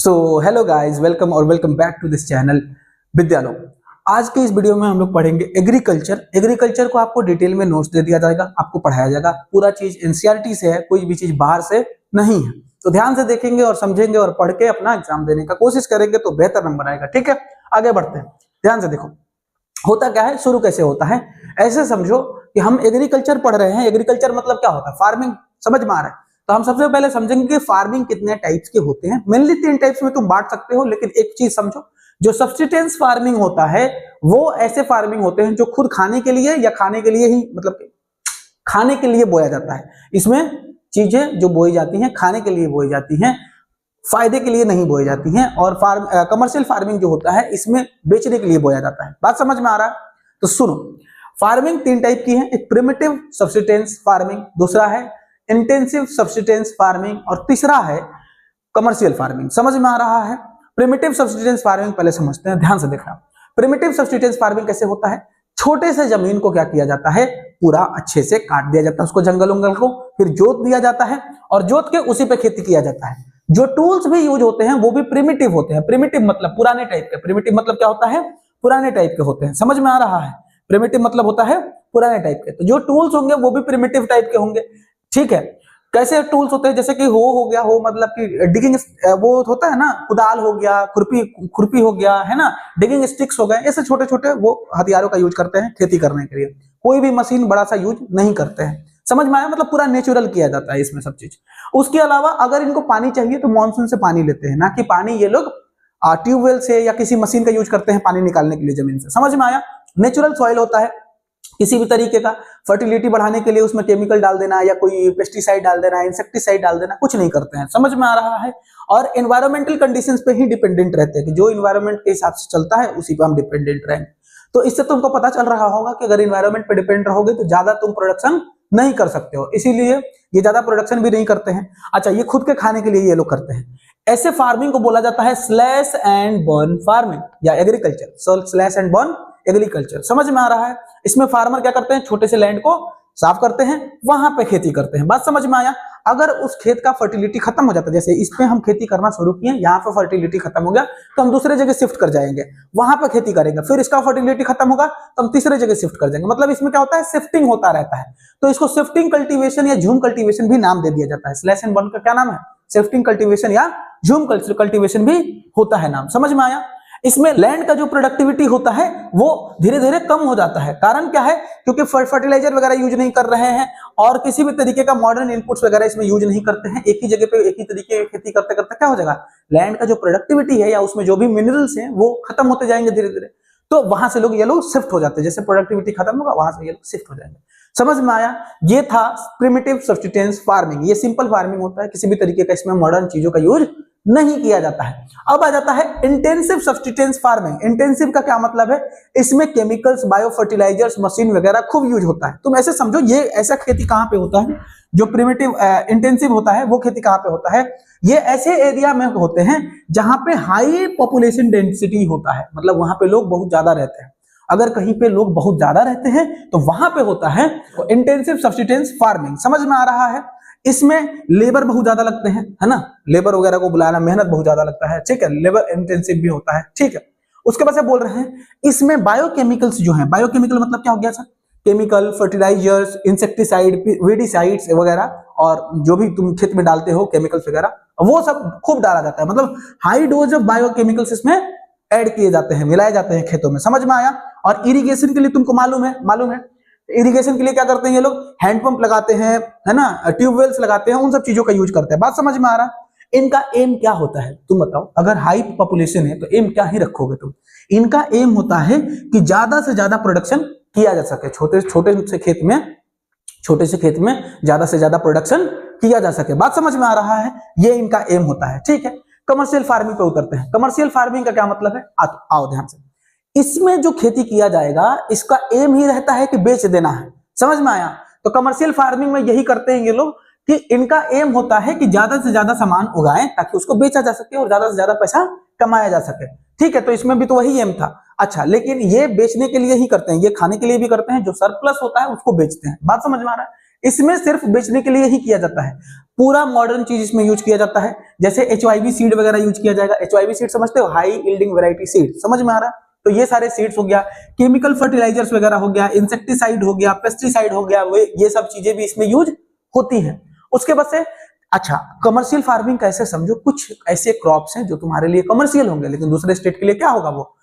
सो hello guys, welcome और welcome back to this channel Vidyalok. आज के इस वीडियो में हम लोग पढ़ेंगे एग्रीकल्चर को आपको डिटेल में नोट्स दे दिया जाएगा, आपको पढ़ाया जाएगा। पूरा चीज एनसीईआरटी से है, कोई भी चीज बाहर से नहीं है। तो ध्यान से देखेंगे और समझेंगे और पढ़ के अपना एग्जाम देने का कोशिश करेंगे तो बेहतर नंबर आएगा। ठीक है, आगे बढ़ते हैं। ध्यान से देखो, होता क्या है, शुरू कैसे होता है। ऐसे समझो कि हम एग्रीकल्चर पढ़ रहे हैं। एग्रीकल्चर मतलब क्या होता है, फार्मिंग। समझ में आ रहा है? तो हम सबसे पहले समझेंगे कि फार्मिंग कितने टाइप्स के होते हैं। मेनली 3 टाइप्स में तुम बांट सकते हो, लेकिन एक चीज समझो, जो सब्सिस्टेंस फार्मिंग होता है वो ऐसे फार्मिंग होते हैं जो खुद खाने के लिए या खाने के लिए ही, मतलब खाने के लिए बोया जाता है। इसमें चीजें जो बोई जाती हैं खाने के लिए बोई जाती हैं, फायदे के लिए नहीं बोई जाती हैं। और कमर्शियल फार्मिंग जो होता है इसमें बेचने के लिए बोया जाता है। बात समझ में आ रहा है? तो सुनो, फार्मिंग 3 टाइप की है। एक प्रिमिटिव सब्सिस्टेंस फार्मिंग, दूसरा है इंटेंसिव सब्सिस्टेंस फार्मिंग और तीसरा है कमर्शियल फार्मिंग। समझ में आ रहा है? प्रिमिटिव सब्सिस्टेंस फार्मिंग पहले समझते हैं, ध्यान से देखना। प्रिमिटिव सब्सिस्टेंस फार्मिंग कैसे होता है? छोटे से जमीन को क्या किया जाता है, पूरा अच्छे से काट दिया जाता है, उसको जंगल उंगल को फिर जोत दिया जाता है और जोत के उसी पे खेती किया जाता है। जो टूल्स भी यूज होते हैं वो भी प्रिमिटिव होते हैं। प्रिमिटिव मतलब पुराने टाइप के। प्रिमिटिव मतलब क्या होता है, पुराने टाइप के होते हैं। समझ में आ रहा है? प्रिमिटिव मतलब होता है पुराने टाइप के। तो जो टूल्स होंगे वो भी प्रिमिटिव टाइप के होंगे। ठीक है, कैसे टूल्स होते हैं, जैसे कि हो गया, हो मतलब कि डिगिंग, वो होता है ना, कुदाल हो गया, खुरपी हो गया, है ना, डिगिंग स्टिक्स हो गए। ऐसे छोटे छोटे वो हथियारों का यूज करते हैं खेती करने के लिए। कोई भी मशीन बड़ा सा यूज नहीं करते हैं। समझ में आया? मतलब पूरा नेचुरल किया जाता है इसमें सब चीज। उसके अलावा अगर इनको पानी चाहिए तो मानसून से पानी लेते हैं, ना कि पानी ये लोग ट्यूबवेल से या किसी मशीन का यूज करते हैं पानी निकालने के लिए जमीन से। समझ में आया? नेचुरल सॉइल होता है। किसी भी तरीके का फर्टिलिटी बढ़ाने के लिए उसमें केमिकल डाल देना या कोई पेस्टिसाइड डाल देना, इंसेक्टिसाइड डाल देना, कुछ नहीं करते हैं। समझ में आ रहा है? और एनवायरमेंटल कंडीशंस पे ही डिपेंडेंट रहते हैं कि जो एनवायरमेंट के हिसाब से चलता है उसी पे हम डिपेंडेंट रहेंगे। तो इससे तुमको पता चल रहा होगा कि अगर एनवायरमेंट पे डिपेंड रहोगे तो ज्यादा तुम प्रोडक्शन नहीं कर सकते हो, इसीलिए ये ज्यादा प्रोडक्शन भी नहीं करते हैं। अच्छा, ये खुद के खाने के लिए ये लोग करते हैं। ऐसे फार्मिंग को बोला जाता है स्लैश एंड बर्न फार्मिंग या agriculture. Slash and burn agriculture. समझ में आ रहा है? इसमें फार्मर क्या करते हैं, छोटे से लैंड को साफ करते हैं, वहां पे खेती करते हैं। बात समझ में आया? अगर उस खेत का फर्टिलिटी खत्म हो जाता है, जैसे इस पे हम खेती करना शुरू किए, यहाँ पे फर्टिलिटी खत्म हो गया तो हम दूसरे जगह शिफ्ट कर जाएंगे, वहां पे खेती करेंगे। फिर इसका फर्टिलिटी खत्म होगा तो हम तीसरे जगह शिफ्ट कर जाएंगे। मतलब इसमें क्या होता है, शिफ्टिंग होता रहता है। तो इसको शिफ्टिंग कल्टीवेशन या झूम कल्टीवेशन भी नाम दे दिया जाता है। स्लैश एंड बर्न का क्या नाम है? शिफ्टिंग कल्टीवेशन या झूम कल्टीवेशन भी होता है नाम। समझ में आया? इसमें लैंड का जो प्रोडक्टिविटी होता है वो धीरे धीरे कम हो जाता है। कारण क्या है? क्योंकि फर्टिलाइजर वगैरह यूज नहीं कर रहे हैं और किसी भी तरीके का मॉडर्न इनपुट्स वगैरह इसमें यूज नहीं करते हैं। एक ही जगह पे एक ही तरीके की खेती करते करते क्या हो जाएगा, लैंड का जो प्रोडक्टिविटी है या उसमें जो भी मिनरल्स हैं वो खत्म होते जाएंगे धीरे धीरे। तो वहां से ये लोग शिफ्ट हो जाते हैं। जैसे प्रोडक्टिविटी खत्म होगा वहां से ये लोग शिफ्ट हो जाएंगे। समझ में आया? ये था प्रिमिटिव सब्सिस्टेंस फार्मिंग। ये सिंपल फार्मिंग होता है, किसी भी तरीके का इसमें मॉडर्न चीजों का यूज नहीं किया जाता है। अब आ जाता है इंटेंसिव सब्सिस्टेंस फार्मिंग। इंटेंसिव का क्या मतलब है? इसमें केमिकल्स, बायो फर्टिलाइजर्स, मशीन वगैरह खूब यूज होता है। तुम ऐसे समझो, ये ऐसा खेती कहां पे होता है, जो प्रिमिटिव इंटेंसिव होता है वो खेती कहां पे होता है? ये ऐसे एरिया में होते हैं जहां पे हाई पॉपुलेशन डेंसिटी होता है, मतलब वहां पे लोग बहुत ज्यादा रहते हैं। अगर कहीं पे लोग बहुत ज्यादा रहते हैं तो वहां पे होता है इंटेंसिव सब्सिस्टेंस फार्मिंग। समझ में आ रहा है? इसमें लेबर बहुत ज्यादा लगते हैं, है ना, लेबर वगैरह को बुलाना, मेहनत बहुत ज्यादा लगता है। ठीक है, लेबर इंटेंसिव भी होता है। ठीक है, उसके बाद से बोल रहे हैं इसमें बायोकेमिकल्स जो हैं, बायोकेमिकल मतलब क्या हो गया sir? Chemical, fertilizers, insecticide, weedicides वगैरह, और जो भी तुम खेत में डालते हो केमिकल्स वगैरह, वो सब खूब डाला जाता है। मतलब हाई डोज ऑफ बायोकेमिकल्स इसमें ऐड किए जाते हैं, मिलाए जाते हैं खेतों में। समझ में आया? और इरिगेशन के लिए तुमको मालूम है इरिगेशन के लिए क्या करते हैं ये लोग? हैंडपंप लगाते हैं, है ना, ट्यूबवेल्स लगाते हैं, उन सब चीजों का यूज करते हैं। बात समझ में आ रहा है? इनका एम क्या होता है तुम बताओ? अगर हाई पॉपुलेशन है तो एम क्या ही रखोगे तुम? इनका एम होता है कि ज्यादा से ज्यादा प्रोडक्शन किया जा सके। छोटे से खेत में ज्यादा से ज्यादा प्रोडक्शन किया जा सके। बात समझ में आ रहा है? ये इनका एम होता है। ठीक है, कमर्शियल फार्मिंग पे उतरते हैं। कमर्शियल फार्मिंग का क्या मतलब है? आओ ध्यान से। इसमें जो खेती किया जाएगा इसका एम ही रहता है कि बेच देना है। समझ में आया? तो कमर्शियल फार्मिंग में यही करते हैं ये लोग कि इनका एम होता है कि ज्यादा से ज्यादा सामान उगाएं ताकि उसको बेचा जा सके और ज्यादा से ज्यादा पैसा कमाया जा सके। ठीक है, तो इसमें भी तो वही एम था। अच्छा, लेकिन ये बेचने के लिए ही करते हैं, ये खाने के लिए भी करते हैं, जो सरप्लस होता है उसको बेचते हैं। बात समझ में आ रहा है? इसमें सिर्फ बेचने के लिए ही किया जाता है, पूरा मॉडर्न चीज इसमें यूज किया जाता है। जैसे HYV सीड वगैरह यूज किया जाएगा। HYV सीड समझते हो, हाई यील्डिंग वैरायटी सीड, समझ में आ रहा है? तो ये सारे सीड्स हो गया, केमिकल फर्टिलाइजर्स वगैरह हो गया, इंसेक्टिसाइड हो गया, पेस्टिसाइड हो गया, ये सब चीजें भी इसमें यूज होती हैं। उसके बाद से अच्छा, कमर्शियल फार्मिंग कैसे समझो, कुछ ऐसे क्रॉप्स हैं जो तुम्हारे लिए कमर्शियल होंगे लेकिन दूसरे स्टेट के लिए क्या होगा, वो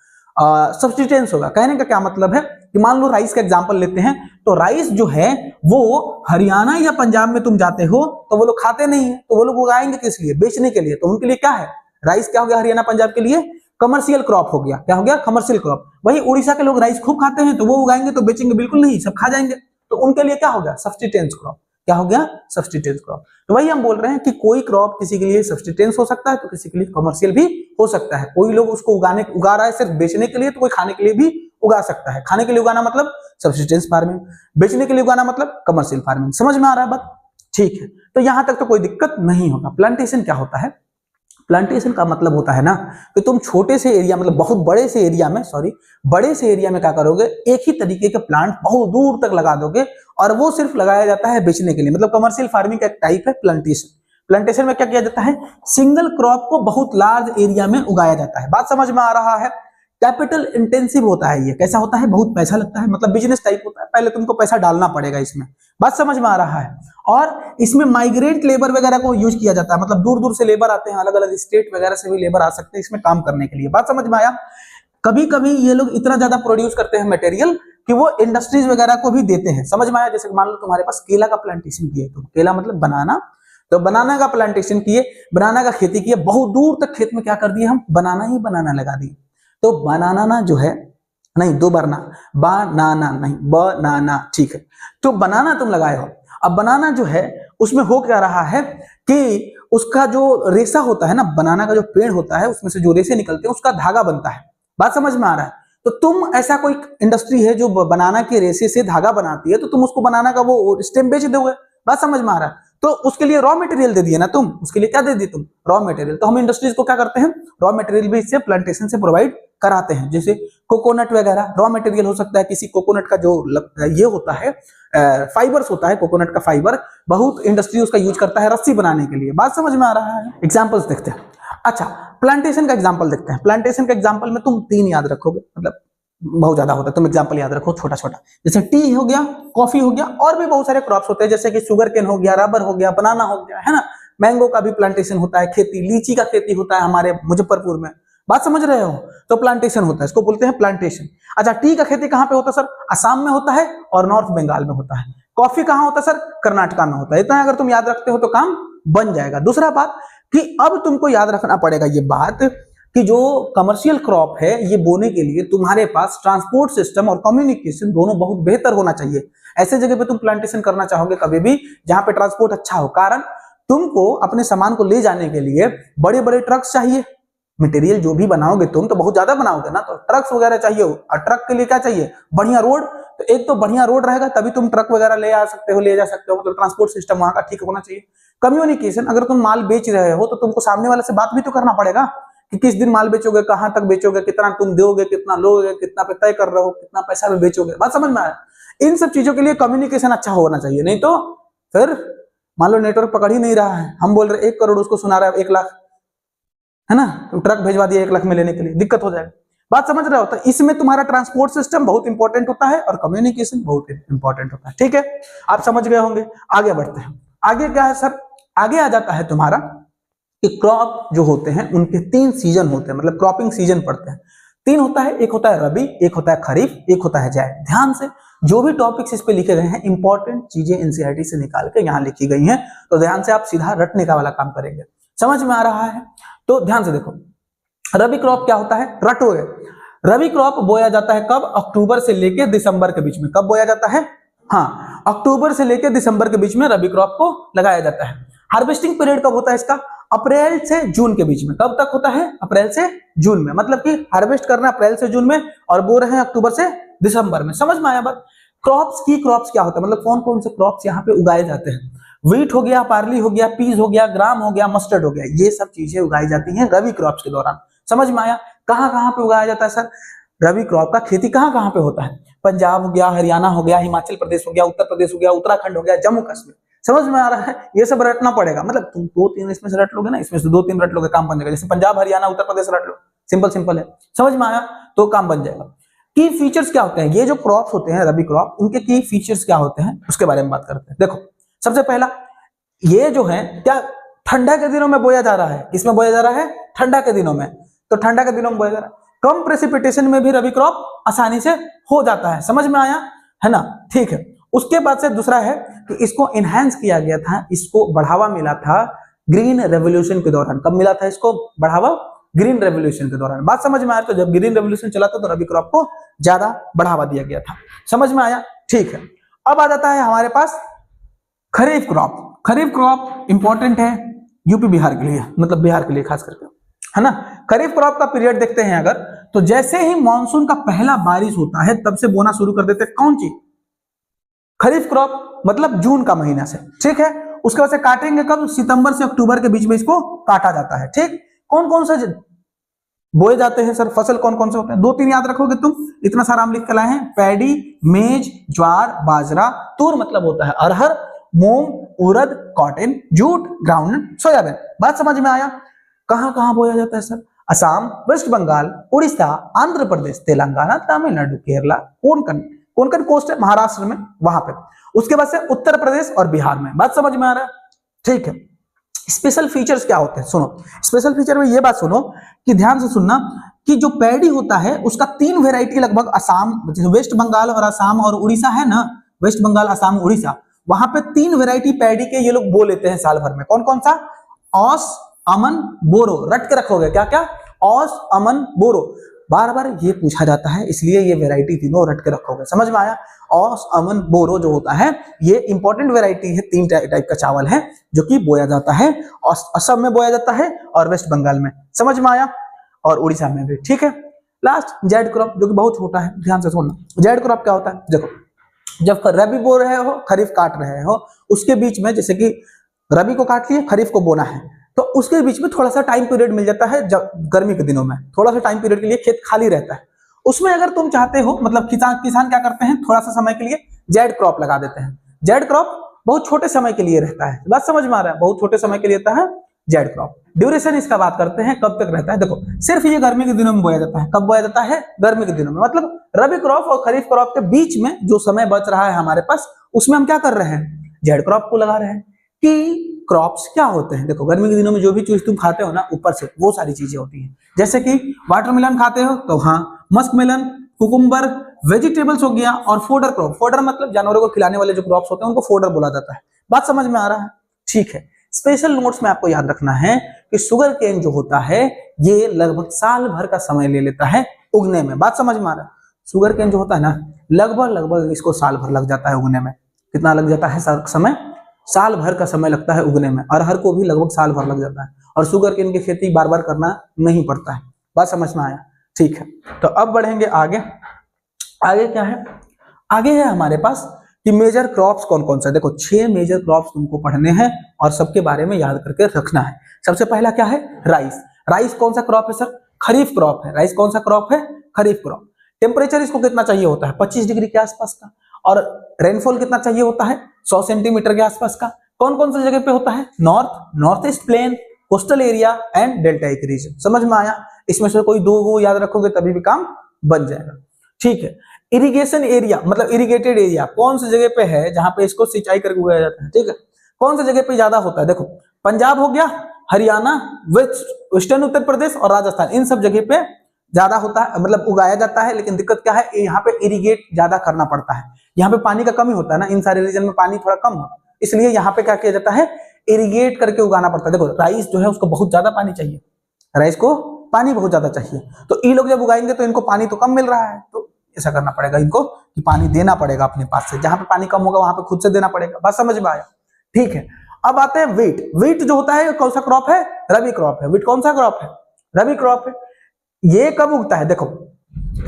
सब्स्टिटेंस होगा। कहने का क्या मतलब है कि मान लो राइस का एग्जांपल लेते हैं, तो राइस जो है वो हरियाणा या पंजाब में तुम जाते हो तो वो लोग खाते नहीं है, तो वो लोग उगाएंगे किस लिए, बेचने के लिए। तो उनके लिए क्या है, राइस क्या हो गया हरियाणा पंजाब के लिए, कमर्शियल क्रॉप हो गया। क्या हो गया, कमर्शियल क्रॉप। वही उड़ीसा के लोग राइस खूब खाते हैं, तो वो उगाएंगे तो बेचेंगे बिल्कुल नहीं, सब खा जाएंगे, तो उनके लिए क्या हो गया, सब्स्टिटेंस क्रॉप। क्या हो गया, सब्स्टिटेंस क्रॉप। तो वही हम बोल रहे हैं कि कोई क्रॉप किसी के लिए सब्स्टिटेंस हो सकता है तो किसी के लिए कमर्शियल भी हो सकता है। कोई लोग उसको उगा रहा है सिर्फ बेचने के लिए, तो कोई खाने के लिए भी उगा सकता है। खाने के लिए उगाना मतलब सब्स्टिटेंस फार्मिंग, बेचने के लिए उगाना मतलब कमर्शियल फार्मिंग। समझ में आ रहा है बात? ठीक है, तो यहां तक तो कोई दिक्कत नहीं होगा। प्लांटेशन क्या होता है, प्लांटेशन का मतलब होता है ना कि तुम छोटे से एरिया, मतलब बहुत बड़े से एरिया में, बड़े से एरिया में क्या करोगे, एक ही तरीके के प्लांट बहुत दूर तक लगा दोगे और वो सिर्फ लगाया जाता है बेचने के लिए। मतलब कमर्शियल फार्मिंग का एक टाइप है प्लांटेशन। प्लांटेशन में क्या किया जाता है, सिंगल क्रॉप को बहुत लार्ज एरिया में उगाया जाता है। बात समझ में आ रहा है? कैपिटल इंटेंसिव होता है ये। कैसा होता है, बहुत पैसा लगता है, मतलब बिजनेस टाइप होता है, पहले तुमको पैसा डालना पड़ेगा इसमें। बात समझ में आ रहा है? और इसमें माइग्रेंट लेबर वगैरह को यूज किया जाता है, मतलब दूर दूर से लेबर आते हैं, अलग अलग स्टेट वगैरह से भी लेबर आ सकते हैं इसमें काम करने के लिए। बात समझ में आया? कभी कभी ये लोग इतना ज्यादा प्रोड्यूस करते हैं मटेरियल कि वो इंडस्ट्रीज वगैरह को भी देते हैं। समझ में आया? जैसे मान लो तुम्हारे पास केला का प्लांटेशन किए, तो केला मतलब बनाना, तो बनाना का प्लांटेशन किए, बनाना का खेती किए, बहुत दूर तक खेत में क्या कर दिए हम, बनाना ही बनाना लगा दिए। तो बनाना जो है, नहीं दो बार ना, बनाना नहीं, बनाना, ठीक है। तो बनाना तुम लगाए हो, अब बनाना जो है उसमें हो क्या रहा है कि उसका जो रेशा होता है ना, बनाना का जो पेड़ होता है उसमें से जो रेशे निकलते हैं उसका धागा बनता है। बात समझ में आ रहा है? तो तुम ऐसा कोई इंडस्ट्री है जो बनाना के रेशे से धागा बनाती है, तो तुम उसको बनाना का वो स्टेम बेच दोगे। बात समझ में आ रहा है? तो उसके लिए रॉ मटेरियल दे दिए ना तुम, उसके लिए क्या दे दिए तुम, रॉ मटेरियल। तो हम इंडस्ट्रीज को क्या करते हैं, रॉ मटेरियल भी इससे प्लांटेशन से प्रोवाइड कराते हैं। जैसे कोकोनट वगैरह रॉ मटेरियल हो सकता है, किसी कोकोनट का जो ये होता है फाइबर्स होता है, कोकोनट का फाइबर बहुत इंडस्ट्री उसका यूज करता है रस्सी बनाने के लिए। बात समझ में आ रहा है? एग्जांपल्स देखते हैं। अच्छा, प्लांटेशन का एग्जांपल देखते हैं। प्लांटेशन का एग्जांपल में तुम 3 याद रखोगे, मतलब बहुत ज्यादा होता है, तुम एग्जांपल याद रखो छोटा छोटा। जैसे टी हो गया, कॉफी हो गया, और भी बहुत सारे क्रॉप्स होते हैं, जैसे कि शुगर केन हो गया, रबर हो गया, बनाना हो गया, है ना। मैंगो का भी प्लांटेशन होता है, खेती, लीची का खेती होता है हमारे मुजफ्फरपुर में। बात समझ रहे हो? तो प्लांटेशन होता है, इसको बोलते हैं प्लांटेशन। अच्छा, टी का खेती कहाँ पे होता है सर? असम में होता है और नॉर्थ बंगाल में होता है। कॉफी कहाँ होता है सर? कर्नाटका में होता है। इतना अगर तुम याद रखते हो तो काम बन जाएगा। दूसरा बात कि अब तुमको याद रखना पड़ेगा ये बात कि जो कमर्शियल क्रॉप है ये बोने के लिए तुम्हारे पास ट्रांसपोर्ट सिस्टम और कम्युनिकेशन दोनों बहुत बेहतर होना चाहिए। ऐसे जगह पे तुम प्लांटेशन करना चाहोगे कभी भी जहां पे ट्रांसपोर्ट अच्छा हो, कारण तुमको अपने सामान को ले जाने के लिए बड़े बड़े ट्रक्स चाहिए। मटेरियल जो भी बनाओगे तुम तो बहुत ज्यादा बनाओगे ना, तो ट्रक्स वगैरह चाहिए हो, और ट्रक के लिए क्या चाहिए, बढ़िया रोड। तो एक तो बढ़िया रोड रहेगा तभी तुम ट्रक वगैरह ले आ सकते हो, ले जा सकते हो, मतलब ट्रांसपोर्ट सिस्टम वहां का ठीक होना चाहिए। कम्युनिकेशन, अगर तुम माल बेच रहे हो तो तुमको सामने वाले से बात भी तो करना पड़ेगा कि किस दिन माल बेचोगे, कहां तक बेचोगे, कितना तुम दोगे, कितना लोगे, कितना पे तय कर रहे हो, कितना पैसा में बेचोगे। बात समझ में आया? इन सब चीजों के लिए कम्युनिकेशन अच्छा होना चाहिए, नहीं तो फिर मान लो नेटवर्क पकड़ ही नहीं रहा है, हम बोल रहे 1 करोड़, उसको सुना रहा है 1 लाख, है ना, तो ट्रक भेजवा दिया 1 लाख में लेने के लिए, दिक्कत हो जाएगा। बात समझ रहे हो? तो इसमें तुम्हारा ट्रांसपोर्ट सिस्टम बहुत इंपॉर्टेंट होता है और कम्युनिकेशन बहुत इंपॉर्टेंट होता है। ठीक है, आप समझ गए होंगे। आगे बढ़ते हैं। आगे क्या है सर? आगे आ जाता है तुम्हारा कि क्रॉप जो होते हैं उनके 3 सीजन होते हैं, मतलब क्रॉपिंग सीजन पड़ते हैं। 3 होता है, एक होता है रबी, एक होता है खरीफ, एक होता है जायद। ध्यान से जो भी टॉपिक्स इस पे लिखे गए हैं इंपॉर्टेंट चीजें एनसीईआरटी से निकाल के यहाँ लिखी गई हैं, तो ध्यान से आप सीधा रटने का वाला काम करेंगे। समझ में आ रहा है? तो ध्यान से देखो, रबी क्रॉप क्या होता है, रटोगे। रबी क्रॉप बोया जाता है कब? अक्टूबर से लेकर दिसंबर के बीच में। कब बोया जाता है? हाँ, अक्टूबर से लेकर दिसंबर के बीच में रबी क्रॉप को लगाया जाता है। हार्वेस्टिंग पीरियड कब होता है इसका? अप्रैल से जून के बीच में। कब तक होता है? अप्रैल से जून में, मतलब कि हार्वेस्ट करना अप्रैल से जून में और बो रहे हैं अक्टूबर से दिसंबर में। समझ में आया बात? क्रॉप्स क्या होता है, मतलब कौन कौन से क्रॉप्स यहाँ पे उगाए जाते हैं? व्हीट हो गया, पार्ली हो गया, पीस हो गया, ग्राम हो गया, मस्टर्ड हो गया, ये सब चीजें उगाई जाती हैं रबी क्रॉप्स के दौरान। समझ में आया? कहां कहां पे उगाया जाता है सर? रबी क्रॉप का खेती कहाँ कहाँ पे होता है? पंजाब हो गया, हरियाणा हो गया, हिमाचल प्रदेश हो गया, उत्तर प्रदेश हो गया, उत्तराखंड हो गया, जम्मू कश्मीर। समझ में आ रहा है? ये सब रटना पड़ेगा, मतलब तुम 2-3 इसमें से रट लोगे ना, इसमें से 2-3 रट लोगे, काम बन जाएगा। जैसे पंजाब, हरियाणा, उत्तर प्रदेश रट लो, सिंपल सिंपल है, समझ में आया? तो काम बन जाएगा। की फीचर्स क्या होते हैं? ये जो क्रॉप्स होते हैं रबी क्रॉप, उनके की फीचर्स क्या होते हैं उसके बारे में बात करते हैं। देखो, सबसे पहला, ये जो है क्या ठंडा के दिनों में बोया जा रहा है? किसमें बोया जा रहा है? ठंडा के दिनों में। तो ठंडा के दिनों में बोया जा रहा है। कम प्रेसिपिटेशन में भी रबी क्रॉप आसानी से हो जाता है। समझ में आया है ना? ठीक है। उसके बाद से दूसरा है कि इसको इनहैंस किया गया था, इसको बढ़ावा मिला था ग्रीन रेवोल्यूशन के दौरान। कब मिला था इसको बढ़ावा? ग्रीन रेवोल्यूशन के दौरान। बात समझ में आया? तो जब ग्रीन रेवोल्यूशन चला था तो रबी क्रॉप को ज्यादा बढ़ावा दिया गया था। समझ में आया? ठीक है। अब आ जाता है हमारे पास खरीफ क्रॉप। खरीफ क्रॉप इंपॉर्टेंट है यूपी बिहार के लिए, मतलब बिहार के लिए खास करके, है ना? खरीफ क्रॉप का पीरियड देखते हैं अगर, तो जैसे ही मानसून का पहला बारिश होता है तब से बोना शुरू कर देते हैं। कौन सी? खरीफ क्रॉप, मतलब जून का महीना से, ठीक है। उसके बाद से काटेंगे कब? सितंबर से अक्टूबर के बीच में इसको काटा जाता है, ठीक। कौन कौन से बोए जाते हैं सर? फसल कौन कौन से होते हैं? 2-3 याद रखोगे तुम, इतना सारा हम लिख के लाए हैं। पैडी, मेज, ज्वार, बाजरा, तूर मतलब होता है अरहर, मूंग, उड़द, कॉटन, जूट, ग्राउंड, सोयाबीन। बात समझ में आया? कहां कहां बोया जाता है sir? Assam, waste Bengal, Orissa, Andhra Pradesh, Telangana, Tamil Nadu, Kerala, Konkan, Konkan coast है महाराष्ट्र में, वहां पे। उसके बाद से उत्तर प्रदेश और बिहार में। बात समझ में आ रहा है? ठीक है। स्पेशल फीचर्स क्या होते हैं? सुनो, स्पेशल फीचर में ये बात सुनो कि ध्यान से सुनना कि जो पैडी होता है उसका 3 वेराइटी लगभग असम, वेस्ट बंगाल और असम और उड़ीसा है ना, वेस्ट बंगाल, असम, उड़ीसा, वहां पे 3 वेराइटी पैडी के ये लोग बो लेते हैं साल भर में। कौन कौन सा? औस, अमन, बोरो। रट के रखोगे क्या क्या? औस, अमन, बोरो। बार बार ये पूछा जाता है, इसलिए ये वेराइटी तीनों रट के रखोगे। समझ में आया? औस, अमन, बोरो जो होता है ये इंपॉर्टेंट वेराइटी है। 3 टाइप का चावल है जो कि बोया जाता है, और असम में बोया जाता है और वेस्ट बंगाल में। समझ में आया? और उड़ीसा में भी, ठीक है। लास्ट जेड क्रॉप, जो कि बहुत छोटा है, ध्यान से सुनना। जेड क्रॉप क्या होता है? देखो, जब रबी बो रहे हो, खरीफ काट रहे हो, उसके बीच में, जैसे कि रबी को काट लिए, खरीफ को बोना है, तो उसके बीच में थोड़ा सा टाइम पीरियड मिल जाता है। जब गर्मी के दिनों में थोड़ा सा टाइम पीरियड के लिए खेत खाली रहता है, उसमें अगर तुम चाहते हो, मतलब किसान क्या करते हैं, थोड़ा सा समय के लिए जेड क्रॉप लगा देते हैं। जेड क्रॉप बहुत छोटे समय के लिए रहता है। बात समझ में आ रहा है? बहुत छोटे समय के लिए रहता है जेड क्रॉप। ड्यूरेशन इसका बात करते हैं, कब तक रहता है? देखो, सिर्फ ये गर्मी के दिनों में बोया जाता है। कब बोया जाता है? गर्मी के दिनों में। मतलब रबी क्रॉप और खरीफ क्रॉप के बीच में जो समय बच रहा है हमारे पास, उसमें हम क्या कर रहे हैं? जेड क्रॉप को लगा रहे हैं। कि क्रॉप्स क्या होते हैं? देखो, गर्मी के दिनों में जो भी चीज तुम खाते हो ना, ऊपर से वो सारी चीजें होती हैं। जैसे कि वाटरमेलन खाते हो तो हाँ, मस्कमेलन, कुकुम्बर, वेजिटेबल्स हो गया, और फोडर क्रॉप। फोडर मतलब जानवरों को खिलाने वाले जो क्रॉप्स होते हैं उनको फोडर बोला जाता है। बात समझ में आ रहा है? ठीक है। स्पेशल नोट्स में आपको याद रखना है कि शुगर केन जो होता है ये लगभग साल भर का समय ले लेता है उगने में। बात समझ में आ रहा है? शुगर केन जो होता है ना, लगभग इसको साल भर लग जाता है उगने में। कितना लग जाता है समय? साल भर का समय लगता है उगने में। अरहर को भी लगभग साल भर लग जाता है, और शुगर केन की खेती बार बार करना नहीं पड़ता है। बात समझ में आया? ठीक है। तो अब बढ़ेंगे आगे। आगे क्या है? आगे है हमारे पास कि मेजर क्रॉप्स कौन कौन सा। देखो, 6 मेजर क्रॉप्स तुमको पढ़ने हैं और सबके बारे में याद करके रखना है। सबसे पहला क्या है? राइस। राइस कौन सा क्रॉप है सर? खरीफ क्रॉप है। राइस कौन सा क्रॉप है? खरीफ क्रॉप। टेम्परेचर इसको कितना चाहिए होता है? 25 डिग्री के आसपास का। और रेनफॉल कितना चाहिए होता है? 100 सेंटीमीटर के आसपास का। कौन कौन सी जगह पे होता है? North east plain, coastal area and deltaic region. समझ में आया? इसमें से कोई 2 वो याद रखोगे तभी भी काम बन जाएगा। ठीक है। इरिगेशन एरिया मतलब इरिगेटेड एरिया कौन सी जगह पे है जहां पे इसको सिंचाई करके उगाया जाता है? ठीक है। कौन सी जगह पे ज्यादा होता है? देखो, पंजाब हो गया, हरियाणा, वेस्टर्न उत्तर प्रदेश और राजस्थान, इन सब जगह पे ज्यादा होता है, मतलब उगाया जाता है। लेकिन दिक्कत क्या है? यहाँ पे इरिगेट ज्यादा करना पड़ता है। यहाँ पे पानी का कमी होता है ना, इन सारे रीजन में पानी थोड़ा कम होता है, इसलिए यहाँ पे क्या किया जाता है? इरिगेट करके उगाना पड़ता है। देखो, राइस जो है उसको बहुत ज्यादा पानी चाहिए, राइस को पानी बहुत ज्यादा चाहिए। तो ये लोग जब उगाएंगे तो इनको पानी तो कम मिल रहा है, तो ऐसा करना पड़ेगा इनको कि पानी देना पड़ेगा अपने पास से। जहां पे पानी कम होगा वहां पे खुद से देना पड़ेगा। बात समझ में आया? ठीक है। अब आते हैं वीट। वीट जो होता है कौन सा क्रॉप है? रबी क्रॉप है। वीट कौन सा क्रॉप है? रबी क्रॉप है। ये कब उगता है? देखो,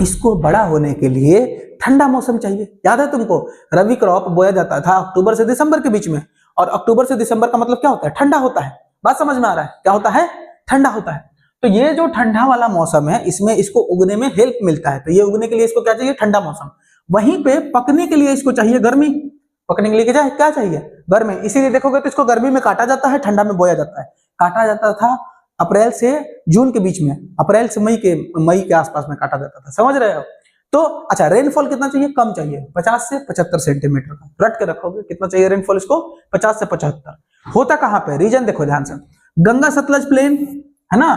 इसको बड़ा होने के लिए ठंडा मौसम चाहिए। याद है तुमको? रबी क्रॉप बोया जाता था अक्टूबर से दिसंबर के बीच में, और अक्टूबर से दिसंबर का मतलब क्या होता है? ठंडा होता है। बात समझ में आ रहा है? क्या होता है? ठंडा होता है। तो ये जो ठंडा वाला मौसम है इसमें इसको उगने में हेल्प मिलता है, तो ये उगने के लिए इसको क्या चाहिए, ठंडा मौसम। वहीं पे पकने के लिए इसको चाहिए गर्मी, पकने के लिए क्या चाहिए, गर्मी। इसीलिए देखोगे तो इसको गर्मी में काटा जाता है, ठंडा में बोया जाता है। काटा जाता था अप्रैल से जून के बीच में, अप्रैल से मई के आसपास में काटा जाता था, समझ रहे हो। तो अच्छा, रेनफॉल कितना चाहिए, कम चाहिए, 50 से 75 सेंटीमीटर का, रट के रखोगे कितना चाहिए रेनफॉल इसको, 50 से 75। होता कहां पे, रीजन देखो ध्यान से, गंगा सतलज प्लेन है ना,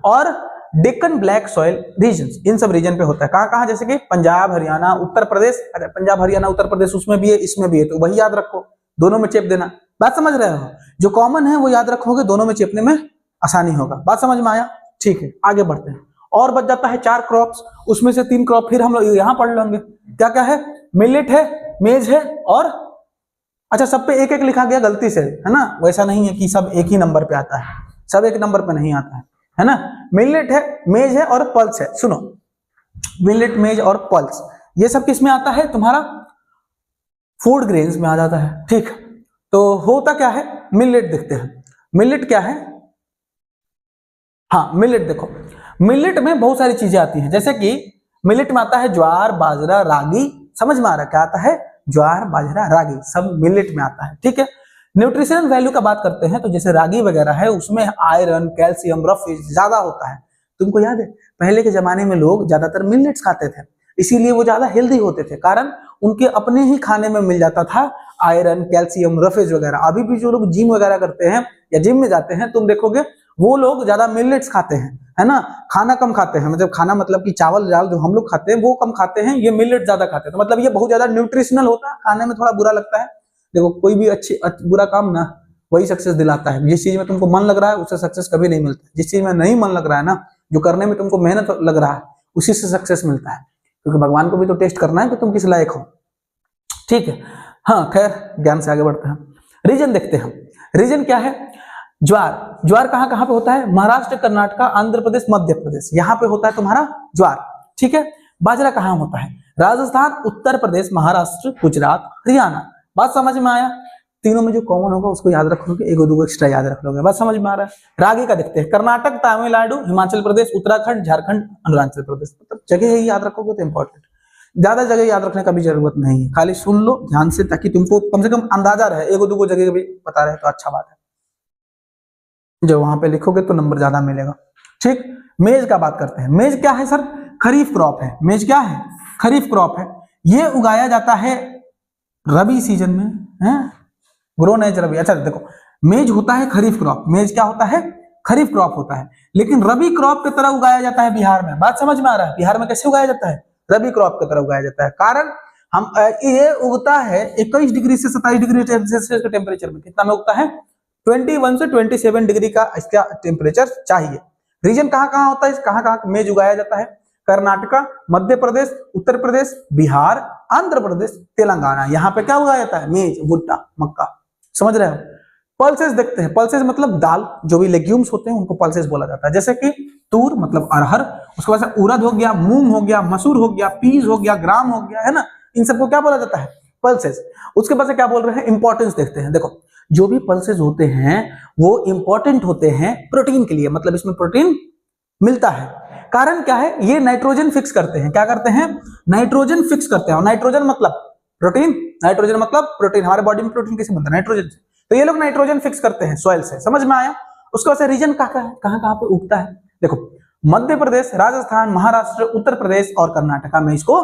और डेक्कन ब्लैक सॉइल रीजन्स, इन सब रीजन पे होता है। कहां कहां, जैसे कि पंजाब हरियाणा उत्तर प्रदेश, अरे पंजाब हरियाणा उत्तर प्रदेश उसमें भी है इसमें भी है, तो वही याद रखो, दोनों में चेप देना, बात समझ रहे हो। जो कॉमन है वो याद रखोगे, दोनों में चेपने में आसानी होगा, बात समझ में आया। ठीक है, आगे बढ़ते हैं। और बच जाता है 4 क्रॉप्स, उसमें से 3 क्रॉप फिर हम लोग यहाँ पढ़ लेंगे। क्या क्या है, मिलेट है, मेज है, और अच्छा सब पे एक एक लिखा गया गलती से, है ना, वैसा नहीं है कि सब एक ही नंबर पे आता है, सब एक नंबर पे नहीं आता है ना। मिलेट है, मेज है और पल्स है। सुनो, मिलेट, मेज और पल्स ये सब किस में आता है, तुम्हारा फूड ग्रेन्स में आ जाता है। ठीक, तो होता क्या है, मिलेट देखते हैं, मिलेट क्या है। हाँ, मिलेट देखो, मिलेट में बहुत सारी चीजें आती हैं, जैसे कि मिलेट में आता है ज्वार, बाजरा, रागी, समझ में आ रहा है क्या आता है, ज्वार, बाजरा, रागी, सब मिलेट में आता है। ठीक है, न्यूट्रिशनल वैल्यू का बात करते हैं तो जैसे रागी वगैरह है उसमें आयरन, कैल्शियम, रफेज ज्यादा होता है। तुमको याद है पहले के जमाने में लोग ज्यादातर मिलेट्स खाते थे, इसीलिए वो ज्यादा हेल्दी होते थे, कारण उनके अपने ही खाने में मिल जाता था आयरन, कैल्शियम, रफेज वगैरह। अभी भी जो लोग जिम वगैरह करते हैं या जिम में जाते हैं तुम देखोगे वो लोग ज्यादा मिलेट्स खाते हैं, है ना, खाना कम खाते हैं, मतलब खाना मतलब कि चावल दाल जो हम लोग खाते हैं वो कम खाते हैं, ये मिलेट ज्यादा खाते हैं। तो मतलब ये बहुत ज्यादा न्यूट्रिशनल होता है, खाने में थोड़ा बुरा लगता है। देखो कोई भी बुरा काम ना वही सक्सेस दिलाता है, जिस चीज में तुमको मन लग रहा है उससे सक्सेस कभी नहीं मिलता, जिस चीज में नहीं मन लग रहा है ना, जो करने में तुमको मेहनत लग रहा है उसी से सक्सेस मिलता है, क्योंकि भगवान को भी तो टेस्ट करना है कि तुम किस लायक हो। ठीक है, हाँ खैर ज्ञान से आगे बढ़ते हैं। रीजन देखते हैं, रीजन क्या है, ज्वार। ज्वार कहां कहां पे होता है, महाराष्ट्र, कर्नाटक, आंध्र प्रदेश, मध्य प्रदेश, यहां पे होता है तुम्हारा ज्वार। ठीक है, बाजरा कहां होता है, राजस्थान, उत्तर प्रदेश, महाराष्ट्र, गुजरात, हरियाणा। बात समझ में आया, तीनों में जो कॉमन होगा उसको याद रख लोगे, एक दो एक्स्ट्रा याद रख लोगे, बात समझ में आ रहा है। रागी का देखते हैं, कर्नाटक, तमिलनाडु, हिमाचल प्रदेश, उत्तराखंड, झारखंड, अरुणाचल प्रदेश, मतलब जगह ही याद रखोगे तो इंपॉर्टेंट, ज्यादा जगह याद रखने का भी जरूरत नहीं है, खाली सुन लो ध्यान से ताकि तुमको कम से कम अंदाजा रहे, एक दो जगह भी पता रहे तो अच्छा बात है, जो वहां पे लिखोगे तो नंबर ज्यादा मिलेगा। ठीक, मेज का बात करते हैं। मेज क्या है सर, खरीफ क्रॉप है, मेज क्या है, खरीफ क्रॉप है, ये उगाया जाता है रबी सीजन में, है ग्रोन एज रबी। अच्छा देखो, मेज होता है खरीफ क्रॉप, मेज क्या होता है, खरीफ क्रॉप होता है, लेकिन रबी क्रॉप की तरह उगाया जाता है बिहार में। बात समझ में आ रहा है, बिहार में कैसे उगाया जाता है, रबी क्रॉप की तरह उगाया जाता है, कारण हम ये उगता है 21 डिग्री से 27 डिग्री सेल्सियस के टेम्परेचर में। कितना में उगता है, 21 से 27 डिग्री का इसका टेम्परेचर चाहिए। रीजन कहां कहां होता है, कहां कहां मेज उगाया जाता है, कर्नाटका, मध्य प्रदेश, उत्तर प्रदेश, बिहार, आंध्र प्रदेश, तेलंगाना, यहाँ पे क्या उगाया जाता है, मेज, भुट्टा, मक्का, समझ रहे हो। पल्सेस देखते हैं, पल्सेस मतलब दाल, जो भी लेग्यूम्स होते हैं उनको पल्सेस बोला जाता है, जैसे कि तूर मतलब अरहर, उसके बाद से उड़द हो गया, मूंग हो गया, मसूर हो गया, पीस हो गया, ग्राम हो गया, है ना, इन सबको क्या बोला जाता है, पल्सेस। उसके बाद से क्या बोल रहे हैं, इंपॉर्टेंस देखते हैं। देखो जो भी पल्सेस होते हैं वो इंपॉर्टेंट होते हैं प्रोटीन के लिए, मतलब इसमें प्रोटीन मिलता है, कारण क्या है, ये नाइट्रोजन फिक्स करते हैं, क्या करते हैं, नाइट्रोजन फिक्स करते हैं, और नाइट्रोजन मतलब प्रोटीन, नाइट्रोजन मतलब प्रोटीन, हमारे बॉडी में प्रोटीन कैसे बनता है, नाइट्रोजन से, तो ये लोग नाइट्रोजन फिक्स करते हैं सॉइल से, समझ में आया। उसके बाद से रीजन कहां कहां पे उगता है, देखो मध्य प्रदेश, राजस्थान, महाराष्ट्र, उत्तर प्रदेश और कर्नाटका में इसको